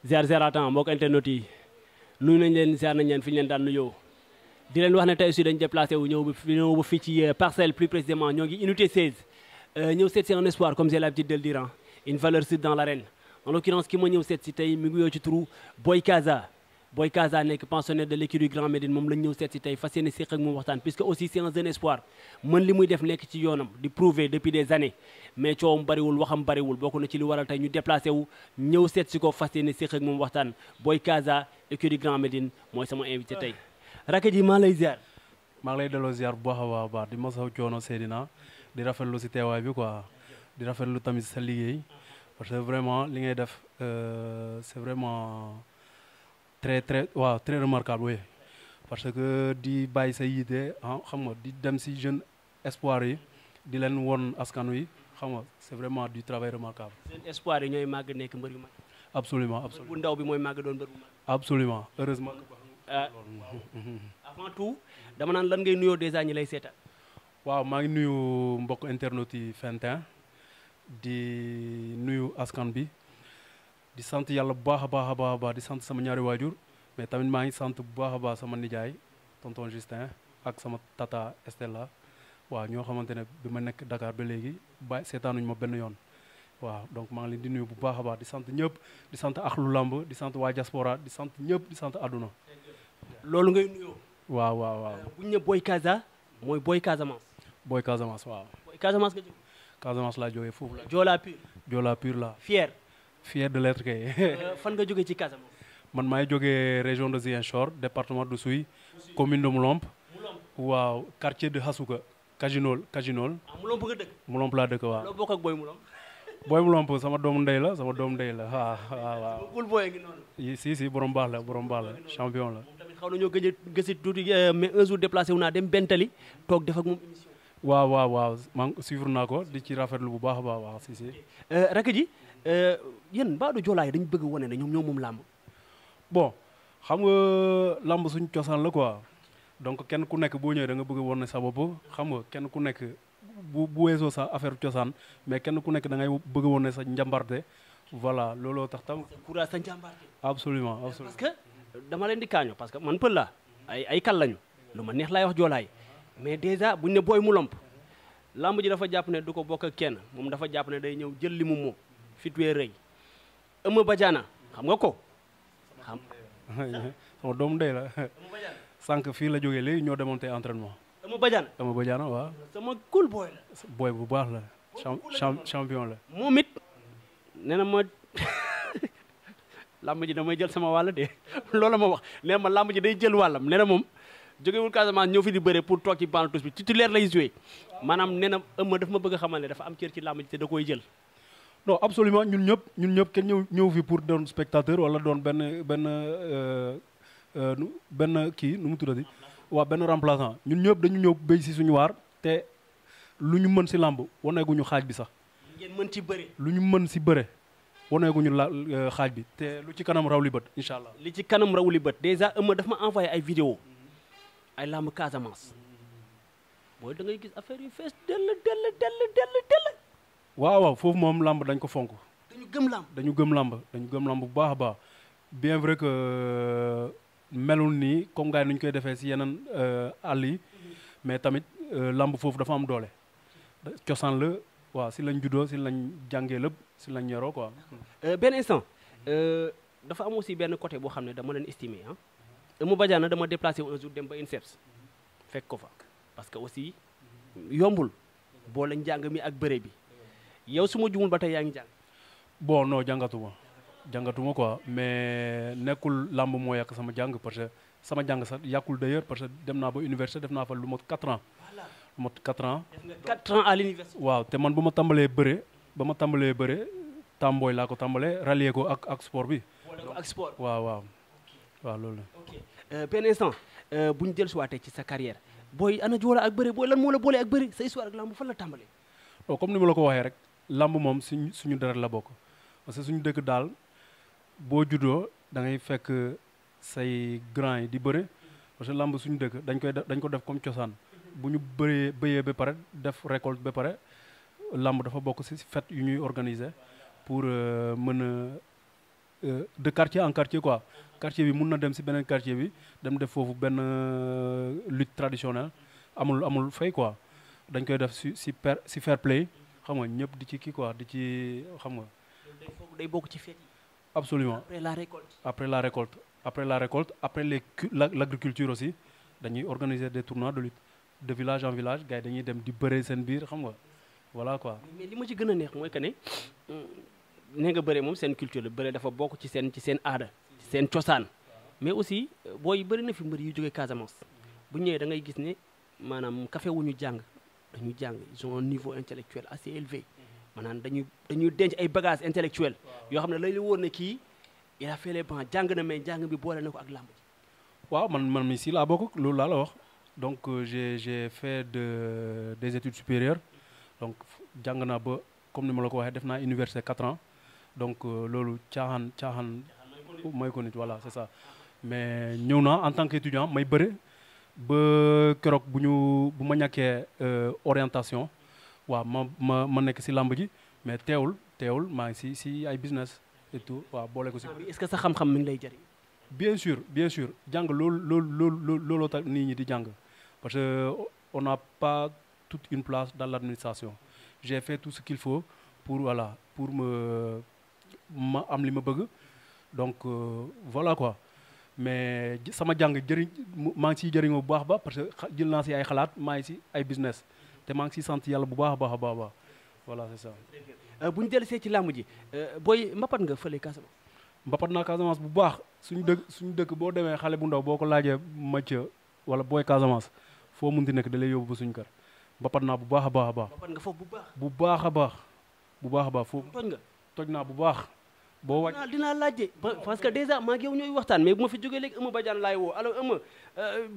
ziar ziaratan mbokk internet yi nuyu nañ leen ziar nañ leen fi ñu leen daan nuyoo di leen wax ne tey aussi dañ déplacé wu ñëw ba fii ci parcelle plus précisément ñoo ngi unité 16 ñëw seet si un espoir comme j'ai l'habitude de le dire une valeur sûre dans l'arène en l'occurrence ki ma ñëw seet si tey mi ngi yoo ci turu Boy Kaza nekk pensionnaire de l'écurie Grand Médine moom lañ ñëw seet si tey fas yéene séq ak moom waxtaan puisque aussi c'est un jeune espoir mën li muy def nekk ci yoonam di prouver depuis des années mais coowam bariwul waxam bariwul bokk na ci li waral tey ñu déplacé wu ñëw seet si ko fas yéene séq ak moom waxtaan Boy Kaza écurie Grand Médine mooy sama invité tey rakk ji maa lay ziar. maa ngi lay delloo ziar bu baax a baax di masaw coono Seydina di rafetlu si teewaay bi quoi di rafetlu tamit sa liggéey parce que vraiment li ngay def c'est vraiment très remarquable oui parce que di bàyyi sa yite xam nga di dem si jeune espoir yi di leen won askan wi xam nga c'est vraiment du travail remarquable. jeune espoir yi ñooy màgg nekk mbër yu mag. absolument bu ndaw bi mooy màgg doon mbër bu mag. absolument heureusement. avant tout dama naan lan ngay nuyoo déjà ñi lay seetaan. waaw maa ngi nuyu mbokk internet yi Fentin di nuyu askan bi di sant yàlla bu baax a baax di sant sama ñaari waajur mais tamit maa ngi sant bu baax a baax sama nijaay tonton Justin ak sama tata Estella waaw ñoo xamante ne bi ma nekk Dakar ba léegi seetaanuñu ma benn yoon waaw donc maa ngi leen di nuyu bu baax a baax di sant ñëpp di sant axlu lamb di sant waa diaspora di sant ñëpp di sant àdduna. loolu ngay nuyoo. waaw. bu ñu ne Boy Kaza mooy Boy Casamance. Boy Casamance waaw. Boy Casamance nga jógee. Casamance laa jógee foofu la. Joola pur la. fier de l'être kay. fan nga jógee ci Casamance. man maay jógee région de Ziguinchor département de Souy commune de Moulomp. waaw quartier de Hasuka. Kajinol. Moulomp nga dëkk. Moulomp laa dëkk waaw. loo bokk ak Boy Moulomp. Boy Moulomp sama doomu ndey la waaw. bul booyee ngi noonu. si borom baax la champion la. moom tamit xaw nañoo gëj a gëstu tuuti mais un jour déplacé wu naa dem Bentali toog def ak moom émission. waaw man suivre naa ko di ci rafetlu bu baax a baax waaw si. rakk ji yéen Baadu Joolaa yi dañu bëgg wane ne ñoom moom làmb. bon xam nga làmb suñu cosaan la quoi donc kenn ku nekk boo ñëwee da nga bëgg wane sa bopp xam nga kenn ku nekk bu weesoo sa affaire cosaan mais kenn ku nekk da ngay bëgg wane sa njàmbarte voilà looloo tax tam. courage sa njàmbarte. absolument parce que dama leen di kaañoo parce que man pël la ay kal lañu lu ma neex laay wax joolaay mais déjà buñ ne Boy Moulomp lamb ji dafa jàpp ne du ko bokk ak kenn moom dafa jàpp ne day ñëw jël li mu moom fitwee rëy Eumeu Badiana xam nga ko xam sama doomu ndey la sànq fii la jógee léegi ñoo demoon tey entraînement. Eumeu Badiana waaw. sama cool boy la. boy bu baax la. champion la. moom it nee na ma lamb ji damay jël sama wàll de loolu ma wax nee ma lamb ji day jël wàllam nee na moom jógewul Casamance ñëw fi di bëre pour toog ci banc tous bi titulaire lay joué maanaam nee na Eumeu daf ma bëgg a xamal ne dafa am cër ci lamb ji te da koy jël. non absolument ñun ñëpp kenn ñëw fi pour doon spectateur wala doon benn kii nu mu tuddati waaw benn remplaçant ñun ñëpp dañu ñëw béy si suñu waar te lu ñu mën si làmb waneeguñu xaaj bi sax. ngeen mën ci bëre. lu ñu mën si bëre waneeguñu xaaj bi te lu ci kanam raw li bët incha allah. li ci kanam raw li bët déjà Eumeu daf ma envoyé ay vidéo ay làmb Casamance booy da ngay gis affaire yu fees dell. waaw foofu moom làmb dañ ko fonk. dañu gëm làmb bu baax a baax bien vrai que melul nii comme gars yi nu ñu koy defee si yeneen àll yi mais tamit làmb foofu dafa am doole cosaan la waaw si lañ juddoo si lañ jàngee lépp si lañ yoroo quoi. benn instant dafa am aussi benn côté boo xam ne dama leen estimé Eumeu Badiana dama déplacé un jour dem ba INSEPS fekk ko fa parce que aussi yombul boole njàng mi ak bëre bi. yow su ma jumul ba tey yaa ngi jàng. bon non jàngatuma quoi mais nekkul làmb moo yàq sama jàng parce que sama jàng sax yàqul d'ailleurs parce que dem naa ba université def naa fa lu mot 4 ans. voilà lu mot 4 ans. def nga 4 ans à l'université. waaw te man ba ma tàmbalee bëre tàmbooy laa ko tàmbalee rallier ko ak sport bi. boole ko ak sport. waaw loolu la. ok benn instant bu ñu dellusiwaatee ci sa carrière booy ana Joola ak bëre booy lan moo la boole ak bëre sa histoire ak làmb fan la tàmbalee. non comme ni ma la ko waxee rek. lamb moom suñu deret la bokk parce que suñu dëkk daal boo juddoo da ngay fekk say grand yi di bëre parce que lamb suñu dëkk dañ ko def comme cosaan bu ñu bëyee ba pare def récolte ba pare lamb dafa bokk ci fête yu ñuy organiser pour mën a de quartier en quartier quoi quartier bi mun na dem si beneen quartier bi dem def foofu benn lutte traditionnelle amul fay quoi dañ koy def si fair play xam nga ñëpp di ci kii quoi di ci xam nga. day bokk ci fête yi. absolument après la récolte. après la récolte après l'agriculture aussi dañuy organiser des tournois de lutte de village en village gars yi dañuy dem di bëree seen biir xam nga voilà quoi. mais li ma ci gën a neex mooy que ne nee nga bëre moom seen culture la bëre dafa bokk ci seen aada ci seen cosaan mais aussi booy bëri na fi mbër yu jógee Casamance bu ñëwee da ngay gis ne maanaam café wu ñu jàng dañu jàng ils ont un niveau intellectuel assez élevé maanaam dañuy denc ay bagages intellectuels yoo xam ne lay la wóor ne kii il a fait les bancs jàng na mais jàng bi boole na ko ak làmb ji. waaw man mi si laa bokk loolu laa la wax donc j'ai fait des études supérieures donc jàng naa ba comme ni ma la ko waxee def naa université 4 ans donc loolu caaxaan mooy ko nit voilà c'est ça mais ñëw naa en tant qu'étudiant may bëre ba keroog bu ma ñàkkee orientation waaw ma nekk si làmb ji mais teewul maa ngi si ay business et tout waaw boole ko si. est-ce que sa xam-xam mi ngi lay jëriñ. bien sûr jàng looloo tax nit ñi di jàng parce que on n'a pas toute une place dans l'administration j'ai fait tout ce qu'il faut pour ma am li ma bëgg donc voilà quoi mais sama jàng maa ngi siy jëriñoo bu baax ba parce que jël naa si ay xalaat maa ngi si ay business te maa ngi siy sant yàlla bu baax a baax voilà c'est ça. bu ñu dellusee ci làmb ji booy mbapat nga fële Casamance. mbapat naa Casamance bu baax suñu dëkk boo demee xale bu ndaw boo ko laajee Mathieu wala booy Casamance foo munti nekk da lay yóbbu ba suñu kër mbapat naa bu baax a baax. mbapat nga foofu bu baax a baax foofu. toj naa bu baax. boo wàcc dinaa laajte parce que déjà maa ngi yow ñooy waxtaan mais bu ma fi jógee léegi Eumeu Badiane laay woo alors Eumeu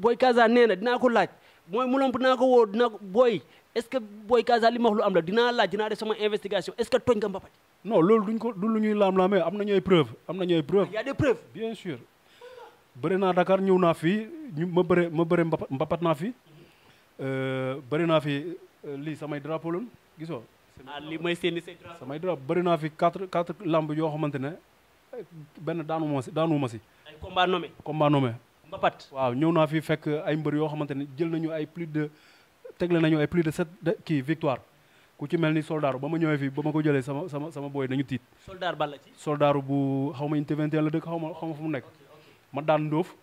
booy Casa nee na dinaa ko laaj mooy mu lomp dinaa ko woo booy est-ce que booy Casa li ma wax lu am la dinaa laaj dinaa def sama investigation est-ce que toj nga mbapat. non loolu du lu ñuy laam-laamee am nañu ay preuves. y a des preuves. bien sûr bëri naa Dakar ñëw naa fii ma bëre mbapat naa fi bëri naa fi lii samay drapeau loon gisoo. li may seeni say drapeau. samay drapeau bëri naa fi quatre lamb yoo xamante ne benn daanu ma si. ay combat nommé. mbapat. waaw ñëw naa fi fekk ay mbër yoo xamante ne jël nañu ay tegle nañu ay plus de 7 victoire ku ci mel ni soldaaru ba ma ñëwee fii ba ma ko jëlee sama booy dañu tiit. soldaar balla ci. soldaaru bu xaw ma unité 21 la dëkk xaw ma fu mu nekk. ma daan ndóof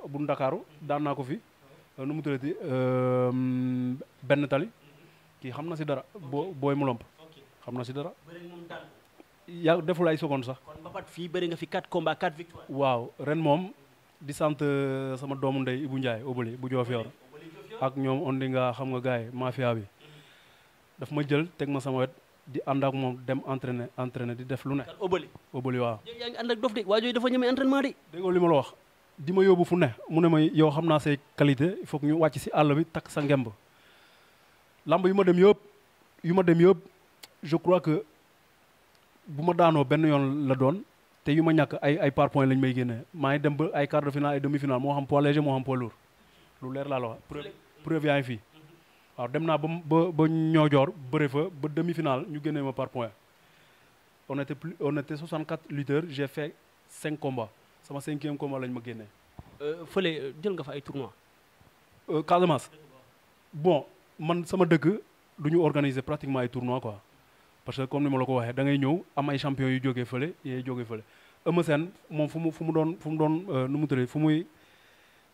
bu Ndakaaru daan naa ko fi nu mu tuddati benn tali kii xam na si dara booy mu lomp xam na si dara. yaa deful ay secondes sax. kon mbapat fii bëri nga fi 4 combats 4 victoires. waaw ren moom di sant sama doomu ndey Ibou Ndiaye Obali bu Diofior ak ñoom ondi nga xam nga gars yi mafia bi daf ma jël teg ma sama wet di ànd ak moom dem entraîner di def lu ne. Obali waaw. yaa ngi ànd ak dof de waa jooju dafa ñeme entraînement de. déggoo li ma la wax di ma yóbbu fu ne mu ne ma yow xam naa say qualité il faut que ñu wàcc si àll bi takk sa ngemb lamb yu ma dem yëpp je crois que bu ma daanoo benn yoon la doon te yu ma ñàkk ay par point lañ may génnee maa ngi dem ba ay quart de finale ay demi finale moo xam poids léger moo xam poids lourd lu leer laa la wax preuve yaa ngi fii waaw dem naa ba ñoojoor bëre fa ba demi finale ñu génnee ma par point on était 64 lutteurs j'ai fait 5 combats sama 5e combat lañ ma génnee. fële jël nga fa ay tournois. Casamance bon man sama dëkk du ñu organiser pratiquement ay tournois quoi parce que comme ni ma la ko waxee da ngay ñëw am ay champions yu jógee fële yee jógee fële Eumeu Sène moom fu mu doon nu mu tëddee fu muy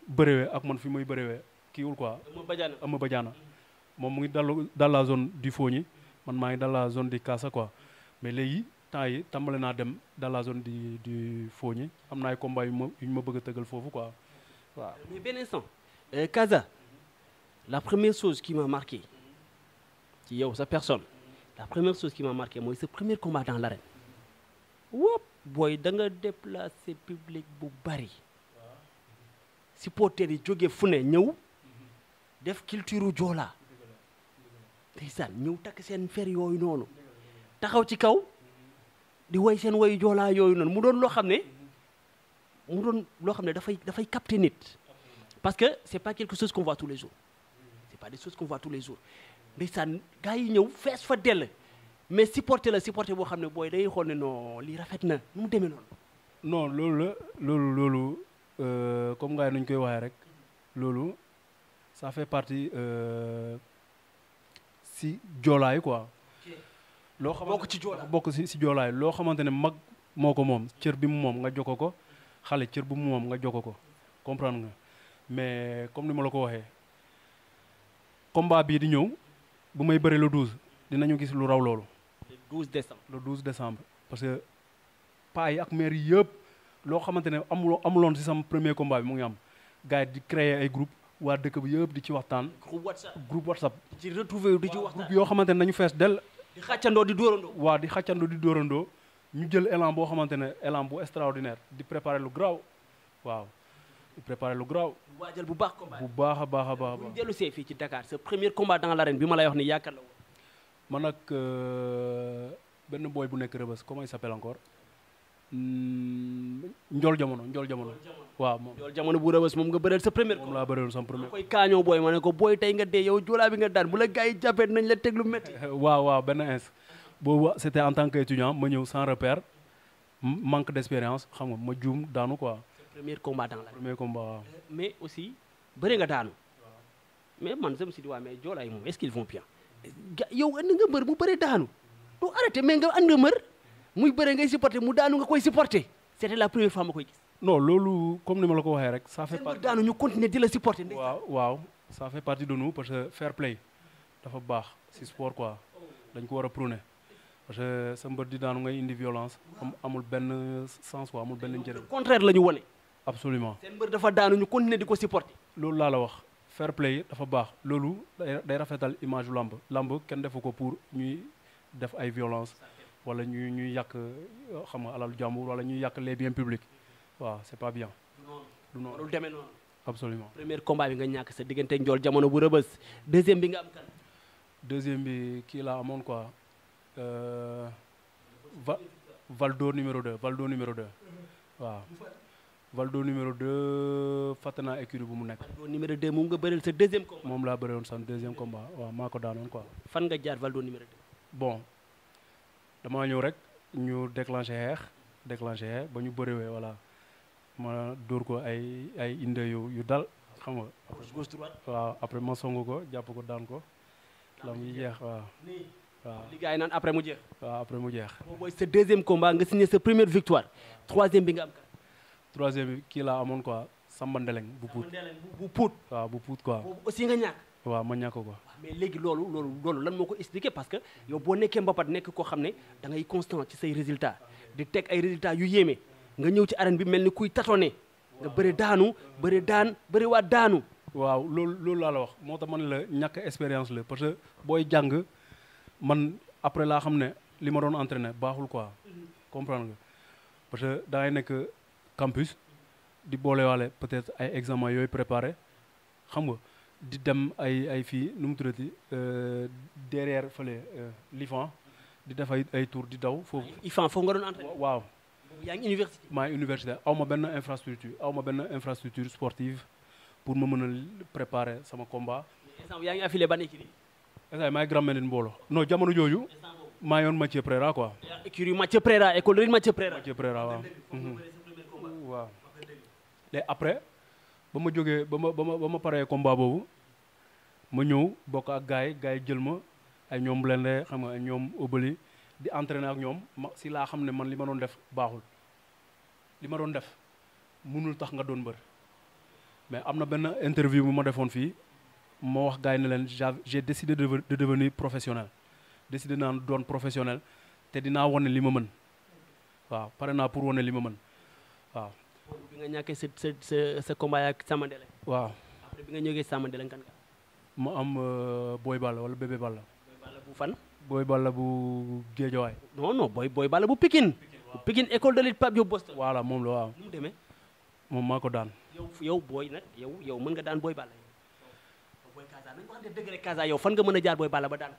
bëréwee ak man fi muy bëréwee kiiwul quoi. Eumeu Badiane moom mu ngi dans la zone du Fogny man maa ngi dans la zone du Kassa quoi mais léegi temps yi tàmbale naa dem dans la zone du Fogny am na ay combats yu ñu ma bëgg a tëggal foofu quoi waaw. mais benn instant Casa la première chose qui m'a marqué ci yow sa personne la première chose qui m'a marqué mooy sa premier combat dans l'arène wóop booy da nga déplacer public bu bari supporters yi jóge fu ne ñëw def culture joolaa ndeysaan ñëw takk seen fer yooyu noonu taxaw ci kaw di woy seen woyu joolaa yooyu noonu mu doon loo xam ne dafay capter nit parce que c'est pas quelque chose qu'on voit tous les jours c'est pas des choses qu'on voit tous les jours ndeysaan gars yi ñëw fees fa dell mais supporter la supporter boo xam ne booy day xool ne non lii rafet na nu mu demee noonu. non loolu la loolu comme gars yi nañu koy waxee rek loolu ça fait partie si joolaay quoi. loo xamante bokk ci joolaay bokk si joolaay loo xamante ne mag moo ko moom cër bi mu moom nga jokko ko xale cër bu mu moom nga jokko ko comprendre nga mais comme ni ma la ko waxee combat bii di ñëw bu may bëri le 12 dinañu gis lu raw loolu. le 12 décembre. le 12 décembre parce que paa yi ak maire yi yëpp loo xamante ne amuloon si sama premier combat bi mu ngi am gars yi di créer ay groupe waa dëkk bi yëpp di ci waxtaan. groupe WhatsApp. di ci retrouver di ci waxtaan groupe yoo xamante ne nañu fees del di xàccandoo di dóorandoo. waaw di xàccandoo di dóorandoo ñu jël élan boo xamante ne élan bu extraordinaire di préparer lu graw waaw di préparer lu graw. waajal bu baax combat bu baax a baax a baax. bu ñu dellu see fii ci Dakar sa premier combat dans l'arène bi ma lay wax ni yaakaar la woon. man ak benn boy bu nekk Rebeuss comment il s'appelle encore Njool Jamono waaw moom. Njool Jamono bu Rebeuss moom nga bëreel sa premier moom laa bëreel sama premier. koy kaañoo booy ma ne ko booy tey nga dee yow joolaa bi nga daan bu la gars yi jàppee nañ la teg lu métti. waaw benn ins boobu c'était en tant qu'étudiant ma ñëw sans repère manque d'expérience xam nga ma juum daanu quoi. premier combat dans l'arène. premier combat waaw. mais aussi bëri nga daanu. mais man je me suis dit waa mais joolaay moom est-ce qu'ils vont bien. yow andi nga mbër mu bëri daanu. doo arrêté mais nga andi nga mbër muy bëri ngay supporter mu daanu nga koy supporter. c'était la première fois ma koy gis. non loolu comme ni ma la ko waxee rek. ça fait partie daanu ñu continuer di la supporter. waaw ça fait partie de nous parce que fair play dafa baax ci sport quoi dañ ko war a prôner parce que sa mbër di daanu ngay indi violence amul benn sens quoi amul benn njëriñ. contraire la ñu wone. absolument seen mbër dafa daanu ñu continuer di ko supporter. loolu laa la wax fair play dafa baax loolu day rafetal image lamb kenn defu ko pour ñuy def ay violence wala ñuy yàq xam nga alal jàmbur wala ñuy yàq les biens publics waaw c'est pas bien. du noonu loolu demee noonu. absolument premier combat bi nga ñàkk sa diggante Njool Jamono bu Rebeuss deuxième bi nga am kan. deuxième bi kii laa amoon quoi Valdo numéro 2 waaw. Valdo numéro 2 fàtte naa écurie bu mu nekk. Valdo numéro 2 moom nga bëreel sa deuxième combat. moom laa bëreewoon sama deuxième combat waaw maa ko daanoon quoi. fan nga jaar Valdo numéro 2. bon damaa ñëw rek ñu déclenché xeex ba ñu bëriwee voilà ma dóor ko ay inde yu dal xam nga. gauche droite. waaw après ma songu ko jàpp ko daan ko. lam yi jeex waaw. li gars yi naan après mu jeex. waaw après mu jeex. boobu mooy sa deuxième combat nga signé sa première victoire troisième bi nga am kan. troisième bi kii laa amoon quoi Samba Ndeleng bu Pout. bu Pout. waaw bu Pout quoi. boobu aussi nga ñàkk. waaw ma ñàkk ko. mais léegi loolu lan moo ko expliqué parce que yow boo nekkee mbapat nekk koo xam ne da ngay constant ci say résultats di teg ay résultats yu yéeme nga ñëw ci arène bi mel ni kuy tâtonner nga bëri daanu bëri daan bëri waat daanu. waaw loolu laa la wax moo tax man la ñàkk expérience la parce que booy jàng man après laa xam ne li ma doon entraîner baaxul quoi comprendre nga parce que da ngay nekk campus di boolewaale peut-être ay examen yooyu préparé xam nga di dem ay fii nu mu tuddati derrière fële l'IFAN di def ay tour di daw foofu. IFAN foofu nga doon entraîner. waaw. yaa ngi université. maa ngi université aw ma benn infrastructure sportive pour ma mën a préparer sama combat. yaa ngi affilié ban écurie. maa ngi Grand Médine mbooloo. non jamono jooju. maa yoon Mathieu Préra quoi. écurie Mathieu Préra école de Mathieu Préra. Mathieu Préra waaw. waaw. léegi après ba ma jógee ba ma paree combat boobu ma ñëw bokk ak gars yi jël ma ay ñoom Blende xam nga ay ñoom Obali di entraîner ak ñoom si laa xam ne man li ma doon def baaxul li ma doon def mënul tax nga doon mbër mais am na benn interview bu ma defoon fii ma wax gars yi ne leen j'ai décidé de devenir professionnel décidé naa doon professionnel te dinaa wane li ma mën waaw pare naa pour wane li ma mën waaw. bi nga ñàkkee sa combat ak Samba Ndeleng. waaw. après bi nga ñëwee Samba Ndeleng kan nga. ma am Boy Balla wala Bébé Balla. Boy Balla bu fan. Boy Balla bu Géejawaay. non Boy Balla bu Pikine. bu Pikine école de lutte Pape Diop Boston. voilà moom la waaw. nu mu demee. moom maa ko daan. yow booy nag yow mën nga daan Boy Balla. Boy Kaza nañu ko xam ne dëgg rek Kaza yow fan nga mën a jaar Boy Balla ba daan.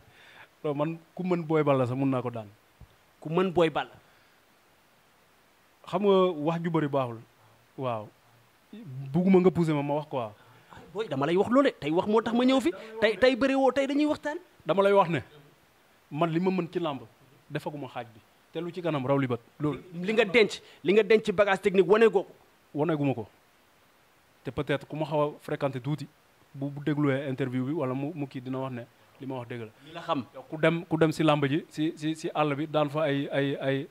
non man ku mën Boy Balla sax mun naa ko daan. ku mën Boy Balla. xam nga wax ju bëri baaxul. waaw bugguma nga pousser ma wax quoi. booy dama lay wax loole tey wax moo tax ma ñëw fi tey bëri woo tey dañuy waxtaan. dama lay wax ne man li ma mën ci làmb defaguma xaaj bi te lu ci kanam raw li bët loolu. li nga denc bagage technique wane goo ko. waneeguma ko te peut-être ku ma xaw a fréquenté tuuti bu dégluwee interview bi wala mu kii dina wax ne li ma wax dëgg la. li la xam ku dem si làmb ji si àll bi daan fa ay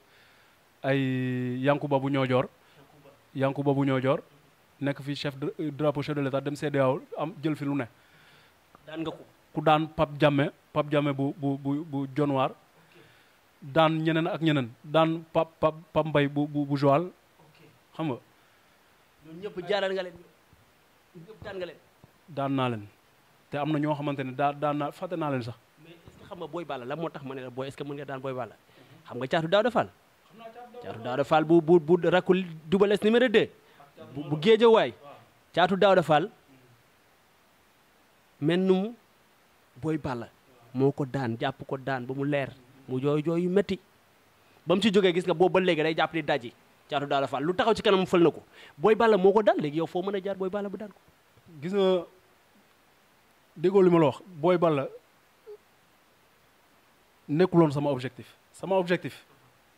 Yankuba bu Ñoojoor. Yankuba bu Ñoojoor nekk fi chef drapeau chef de l'État dem CEDEAO am jël fi lu ne. daan nga ko ku daan Pape Diame bu Jonwaar daan ñeneen ak ñeneen daan Pape Mbay bu Joal xam nga. ñoom ñëpp jaaral nga leen ñëpp daan nga leen. daan naa leen te am na ñoo xamante ne daan naa fàtte naa leen sax. mais est-ce que xam nga Boy Balla la moo tax ma ne la booy est-ce que mën nga daan Boy Balla xam nga Caatu Daawda Fall. Caatu Daawda Fall bu rakkul Double Less numéro 2. bu Géejawaay Caatu Daawda Fall mennum Boy Balla moo ko daan jàpp ko daan ba mu leer mu jooy yu métti ba mu ci jógee gis nga boobu ba léegi day jàpp di daji Caatu Daawda Fall lu taxaw ci kanam fël na ko Boy Balla moo ko daan léegi yow foo mën a jaar Boy Balla bu daan ko. gis nga déggoo li ma la wax Boy Balla nekkuloon sama objectif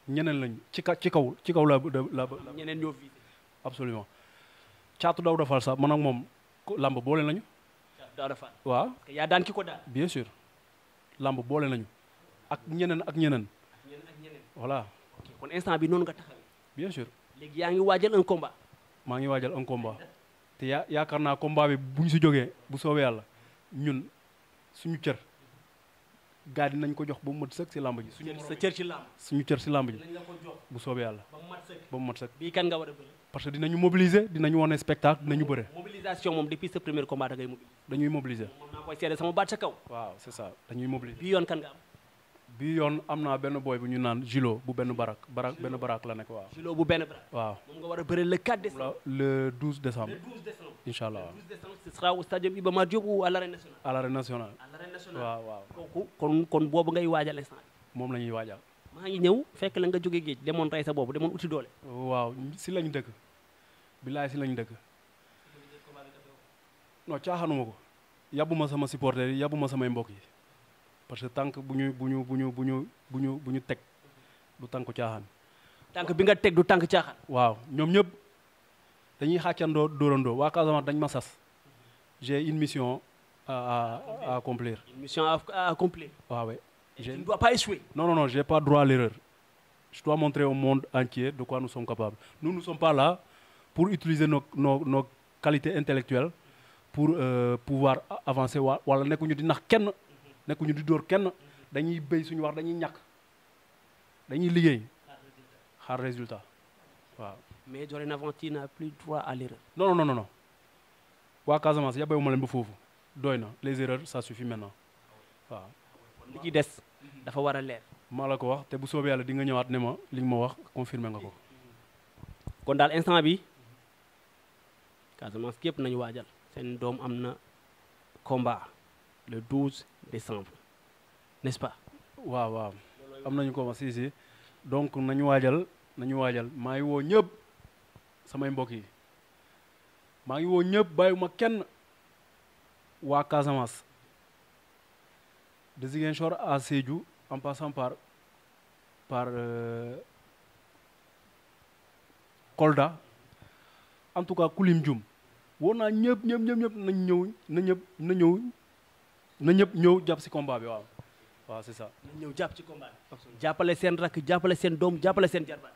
ñeneen lañ ci kaw la ñeneen ñoo fi. absolument Caatu Daawda Fall sax man ak moom làmb boole nañu. Caatu Daawda Fall waaw. yaa daan ki ko daan. bien sûr làmb boole nañu ak ñeneen. voilà. ok kon instant bi noonu nga taxawee. bien sûr. léegi yaa ngi waajal un combat. maa ngi waajal un combat te yaakaar naa combat bi bu ñu si jógee bu soobee yàlla ñun suñu cër gaa dinañ ko jox ba mu mat sëkk si làmb ji. sa cër ci làmb. suñu cër si làmb ji. lañ la ko jox bu soobee yàlla. ba mu mat sëkk. ba mu mat sëkk. bii kan nga war a bëri. parce que dinañu mobiliser dinañu wane spectacle dinañu bëre. mobilisation moom depuis sa premier combat da ngay mobiliser. dañuy mobiliser. moom naa koy seede sama baat sa kaw. waaw c'est ça dañuy mobiliser. bii yoon kan nga am. bii yoon am naa benn boy bu ñu naan Gilo bu benn benn barak la nekk waaw. Gilo bu benn barak. waaw moom nga war a bëri le 4 décembre. le 12 décembre. le 12 décembre. incha allah le 12 décembre ce sera au stade Iba Mar Diop ou à l'arène nationale. à l'arène nationale. à l'arène nationale waaw. kooku kon boobu ngay waajal instant. moom la ñuy waajal. maa ngi ñëw fekk la nga jóge géej demoon rey sa boobu demoon uti doole. waaw si lañ dëkk. bilaay si lañ dëkk. non caaxaanuma ko. yàbbuma sama supporter yi yàbbuma samay mbokk yi. parce que tànk bu ñu teg du tànku caaxaan. tànk bi nga teg du tànk caaxaan. waaw ñoom ñëpp dañuy xàccandoo dóorandoo waa Casamance dañ ma sas. j'ai une mission à accomplir. une mission à accomplir. waaw oui. tu ne dois pas échouer. non j'ai pas droit à l'erreur. je dois montrer au monde entier de quoi nous sommes capables. Nous ne sommes pas là pour utiliser nos qualités intellectuelles pour pouvoir avancer wala nekkuñu di nax kenn. nekkuñu di dóor kenn dañuy béy suñu wax dañuy ñàkk dañuy liggéey xaar résultat waaw. mais dorénavant tu n'as plus droit à l'erreur. non waa Casamance yàbbeewu ma leen ba foofu doy na les erreurs ça suffit maintenant waaw. li ci des dafa war a leer. maa la ko wax te bu soobee yàlla di nga ñëwaat ne ma li nga ma wax confirmer nga ko. kon daal instant bi Casamance képp nañu waajal seen doom am na combat le 12 décembre n'est-ce pas. waaw am nañu ko si donc nañu waajal maa ngi woo ñëpp samay mbokk yi maa ngi woo ñëpp bàyyiwuma kenn waa Casamance de Ziguinchor à Sédhiou en passant par Kolda en tout cas Kulim Dioum woo naa ñëpp na ñëpp ñëw jàpp ci combat bi waaw c'est ça. na ñëw jàpp ci combat bi. jàppale seen rakk jàppale seen doom jàppale seen jarbaat.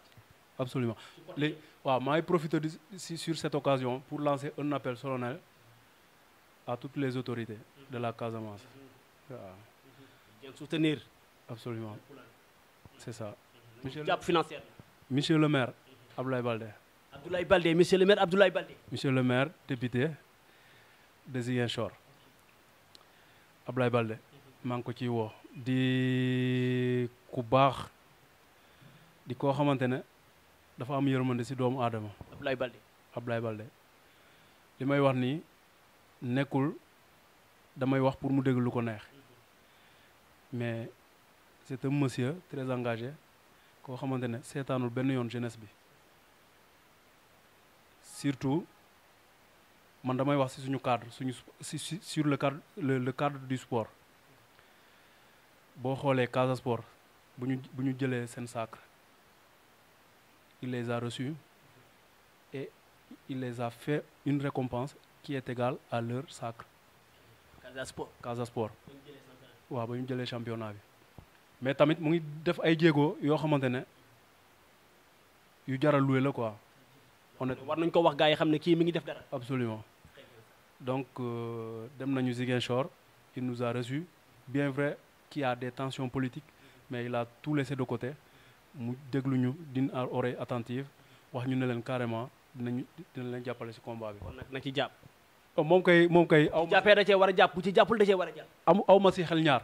absolument léegi waaw maa ngi profiter sur cette occasion pour lancer un appel solennel à toutes les autorités de la Casamance waaw. bien soutenir. absolument c'est ça. jàpp financière. monsieur le maire Abdoulaye Baldé. monsieur le maire Abdoulaye Baldé. monsieur le maire député de Ziguinchor Abdoulaye Baldé maa ngi ko ciy woo di ku baax di koo xamante ne dafa am yërmande ci doomu aadama. Abdoulaye Baldé li may wax nii nekkul damay wax pour mu dégg lu ko neex mais c'est un monsieur très engagé koo xamante ne seetaanul benn yoon jeunesse bi surtout man damay wax ci suñu cadre sur le cadre du sport boo xoolee Casa Sport bu ñu jëlee seen sacre il les a reçus et il les a fait une récompense qui est égale à leur sacre. Casa Sport waaw ba ñu jëlee championnat bi mais tamit mu ngi def ay jéego yoo xamante ne yu jaral loué la quoi. honnêtement war nañ ko wax gars yi xam ne kii mi ngi def dara. absolument donc dem nañu Ziguinchor il nous a reçus bien vrai qu'il y a des tensions politiques mais il a tout laissé de côté mu déglu ñu d'une oreille attentive wax ñu ne leen carrément dina leen jàppale ci combat bi. kon nag na ci jàpp. moom kay. aw ma jàppee da cee war a jàpp bu ci jàppul da cee war a jàpp. aw ma ci xel ñaar.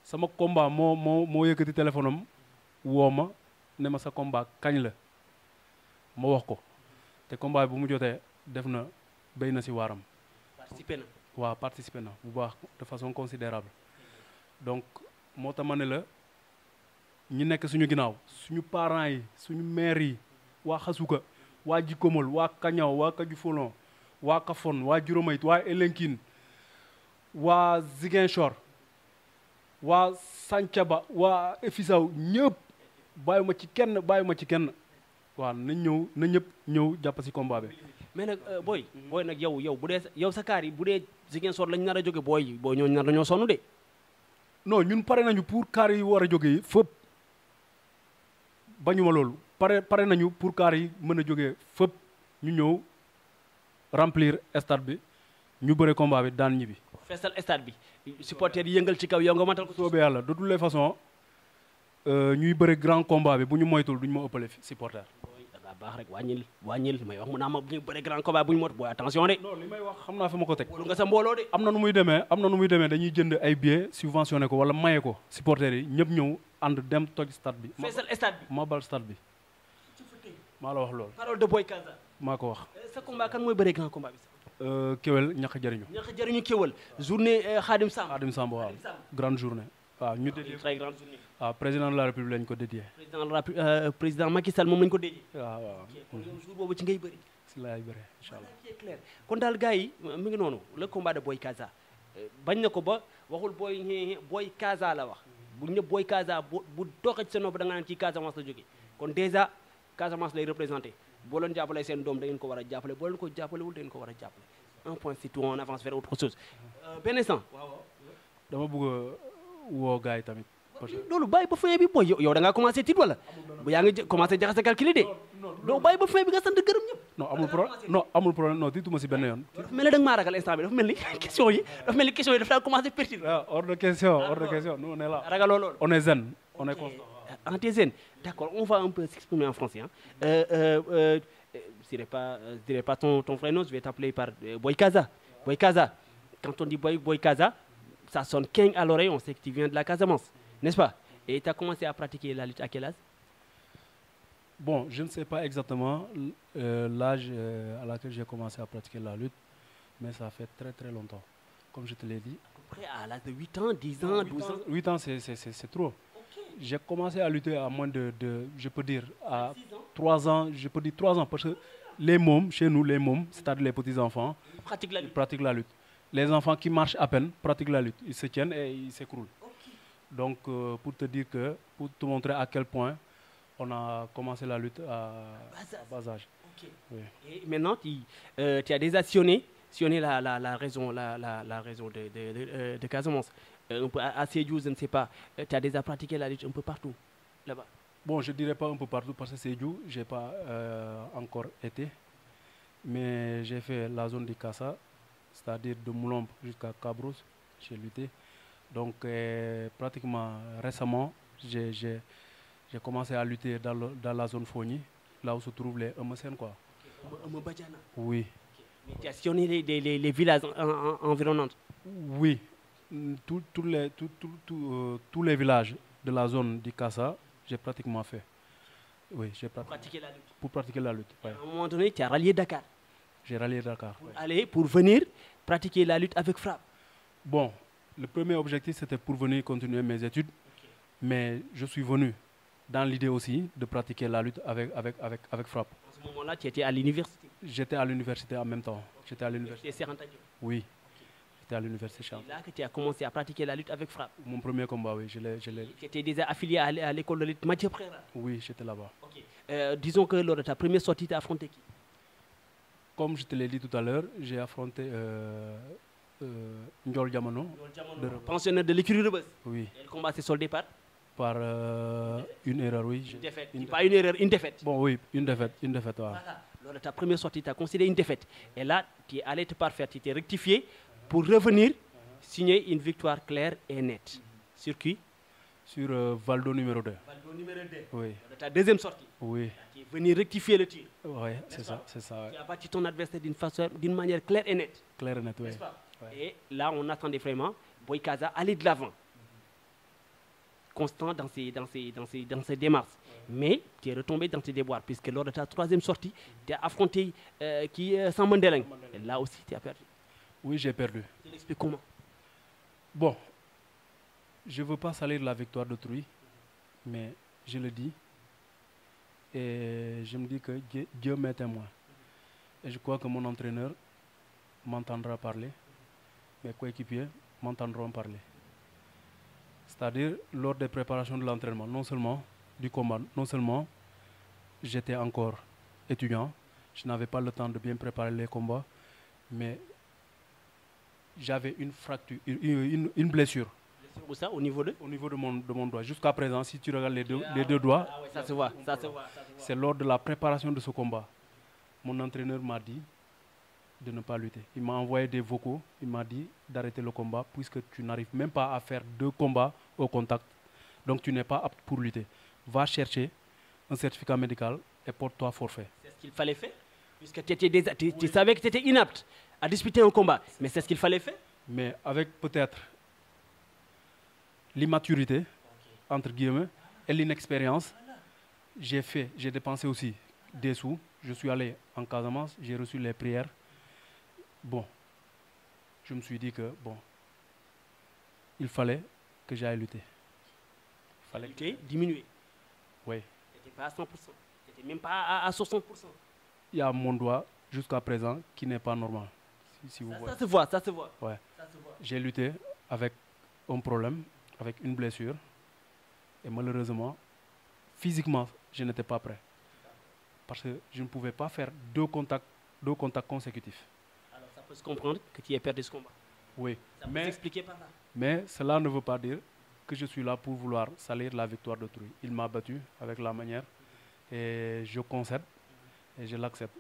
sama combat moo yëkkati téléphone am woo ma ne ma sa combat kañ la ma wax ko te combat bi bu mu jotee def na béy na ci waaram. participer na bu baax de façon considérable donc moo tax ma ne la ñi nekk suñu ginnaaw suñu parents yi suñu maire yi waa Xasuka waa Jikomal waa Kañaw waa Kajufolon waa Kafon waa Juromayit waa Elenkine waa Ziguinchor waa Santhiaba waa Efissaw ñëpp bàyyuma ci kenn waaw na ñëpp ñëw jàpp ci combat bi. mais nag booy nag yow bu dee yow sa kaar yi bu dee Ziguinchor lañ nar a jóge booy ñooñu nar dañoo sonn de. non ñun pare nañu pour kaar yi war a jóge yi fépp bañuma loolu pare nañu pour kaar yi mën a jógee fépp ñu ñëw remplir stade bi ñu bëre combat bi daan ñibbi. feesal stade bi supporter yi yëngal ci kaw yow nga matal ko. soobee yàlla de toutes les façons ñuy bëre grand combat bi bu ñu moytul duñu ma ëppale supporter. baax rek wàññil may wax mu naa ma bu ñu bëre grand combat bu ñu mot booy attention de. non li may wax xam naa fi ma ko teg. wóolu nga sa mbooloo de. am na nu muy demee dañuy jënd ay billets subventionné ko wala maye ko supporters yi ñëpp ñëw ànd dem toj stade bi. feesal stade bi ma bal stade bi. maa la wax loolu. parole de Boy Casa. maa ko wax. sa combat kan mooy bëre grand combat bi. Kewel ñax jëriñu. Kewel journée Khadim Samb. Khadim Samb waaw grande journée. waaw ñu dédié très grande journée. waaw président de la république lañ ko dédié. président Macky Sall moom lañ ko dédié. waaw kon yow jour boobu ci ngay bëri. si laay bëri incha allah. c'est clair kon daal gars yi mi ngi noonu le combat de Boy Casa bañ na ko ba waxul Boy Casa la wax. bu ñëpp Boy Casa bu doxee ci sa nopp da nga naan ci Casamance la jógee kon déjà Casamance lay représenté boo leen jàppalee seen doom da ngeen ko war a jàppale boo leen ko jàppalewul da ngeen ko war a jàppale. un point c'est tout, on avance vers autre chose. benn instant. dama bëgg a woo gars yi tamit. parce que loolu bàyyi ba fin bi booy yow da ngaa commencé tiit wala. bu yaa ngi commencé jaxase calculer de. doo bàyyi ba fin bi nga sant gërëm ñëpp. non amul problème non tiituma si benn yoon. dafa mel ni da nga maa ragal instant bi dafa mel ni question yi dafa daa commencé pertinent. ah hors de question nous on est là. ragaloo loolu. on est zen on est constant. en t'es zen d'accord on va un peu s'exprimer en français je dirais pas ton vrai nom, je vais t'appeler par Boy Casa. Boy Casa. Quand on dit Boy Casa, ça sonne king à l'oreille, on sait que tu viens de la Casamance, n'est-ce pas? Et tu as commencé à pratiquer la lutte à quel âge? Bon, je ne sais pas exactement l'âge à laquelle j'ai commencé à pratiquer la lutte, mais ça fait très très longtemps, comme je te l'ai dit. À peu près à l'âge de 8 ans, 10 ans, 12 ans? 8 ans, c'est trop. Okay. J'ai commencé à lutter à moins de je peux dire, à 3 ans, je peux dire 3 ans, parce que les mômes, chez nous, les mômes, c'est-à-dire les petits-enfants, pratiquent la lutte. Les enfants qui marchent à peine pratiquent la lutte. Ils se tiennent et ils s'écroulent. Okay. Donc, pour te dire que, pour te montrer à quel point on a commencé la lutte à bas âge. Okay. Oui. Et maintenant, tu as déjà sillonné la raison de Casamance. À Sédhiou, je ne sais pas, tu as déjà pratiqué la lutte un peu partout, là-bas? Bon, je ne dirais pas un peu partout parce que Sédhiou, je n'ai pas encore été. Mais j'ai fait la zone de Kassa, c'est-à-dire de Moulombe jusqu'à Cabrousse, j'ai lutté. Donc, pratiquement récemment, j'ai commencé à lutter dans la zone Fogny, là où se trouvent les Eumesen, quoi. Okay. Oui. Okay. Mais tu as sillonné les villages environnantes? Oui. Tous les villages de la zone de Kassa, j'ai pratiquement fait. Oui, j'ai pratiqué la lutte. Pour pratiquer la lutte. Ouais. À un moment donné, tu as rallié Dakar. J'ai rallié Dakar. Pour venir pratiquer la lutte avec frappe. Bon, le premier objectif, c'était pour venir continuer mes études. Okay. Mais je suis venu dans l'idée aussi de pratiquer la lutte avec frappe. À ce moment-là, tu étais à l'université? J'étais à l'université en même temps. J'étais à l'université. Serranta Diop? Oui. j'étais à l'université Charles. C'est là que tu as commencé à pratiquer la lutte avec frappe. Mon premier combat, oui, je l'ai. Tu étais déjà affilié à l'école de lutte Mathieu Préra. Oui, j'étais là-bas. Ok. Disons que lors de ta première sortie, tu as affronté qui? Comme je te l'ai dit tout à l'heure, j'ai affronté Ndiol Diamono. Pensionnaire de l'écurie de Buzz. Oui. Et le combat s'est soldé par Par une erreur, oui. une défaite. Pas une erreur, une défaite. Bon, oui, une défaite, voilà. Voilà. Lors de ta première sortie, tu as considéré une défaite. Et là, tu es allé te parfaire, tu t'es rectifié pour revenir signer une victoire claire et nette. Sur qui? Sur Valdo numéro 2. Valdo numéro 2. Oui. Lors de ta deuxième sortie. Oui. Tu es venu rectifier le tir. Oui, c'est ça, c'est ça. Ouais. Tu as battu ton adversaire d'une manière claire et nette. Clair et net, oui. N'est-ce pas? Ouais. Et là, on attendait vraiment Boy Kaza aller de l'avant. Constant dans ses démarches. Mais tu es retombé dans tes déboires, puisque lors de ta troisième sortie, tu as affronté Sambandeleng. Et là aussi, tu as perdu. Oui, j'ai perdu. Tu l'expliques comment? Bon, je ne veux pas salir la victoire d'autrui, mais je le dis. Et je me dis que Dieu m'est témoin. Et je crois que mon entraîneur m'entendra parler. Mes coéquipiers m'entendront parler. C'est-à-dire, lors des préparations de l'entraînement, non seulement du combat, non seulement j'étais encore étudiant, je n'avais pas le temps de bien préparer les combats, mais j'avais une fracture, une blessure. Où ça? Au niveau de? Au niveau de mon doigt. Jusqu'à présent, si tu regardes les deux doigts, Ah ouais, ça se voit, ça se voit. c'est lors de la préparation de ce combat. Mon entraîneur m'a dit de ne pas lutter. Il m'a envoyé des vocaux, il m'a dit d'arrêter le combat puisque tu n'arrives même pas à faire 2 combats au contact. Donc tu n'es pas apte pour lutter. Va chercher un certificat médical et porte-toi forfait. C'est ce qu'il fallait faire? Puisque tu savais que tu étais inapte à disputer un combat. Mais c'est ce qu'il fallait faire? Mais avec peut-être l'immaturité, entre guillemets, et l'inexpérience, j'ai dépensé aussi des sous. Je suis allé en Casamance, j'ai reçu les prières. Bon, je me suis dit que, bon, il fallait que j'aille lutter. Il fallait Lutter, diminuer. Oui. Tu n'étais pas à 100%. Tu n'étais même pas à 60%. Il y a mon doigt, jusqu'à présent, qui n'est pas normal. Si vous voyez. Ça se voit, ça se voit. Ouais. Ça se voit. J'ai lutté avec un problème, avec une blessure. Et malheureusement, physiquement, je n'étais pas prêt. Parce que je ne pouvais pas faire 2 contacts consécutifs. Alors ça peut se comprendre que tu aies perdu ce combat. Oui. Ça peut s'expliquer par là. Mais cela ne veut pas dire que je suis là pour vouloir salir la victoire d'autrui. Il m'a battu avec la manière et je concède et je l'accepte.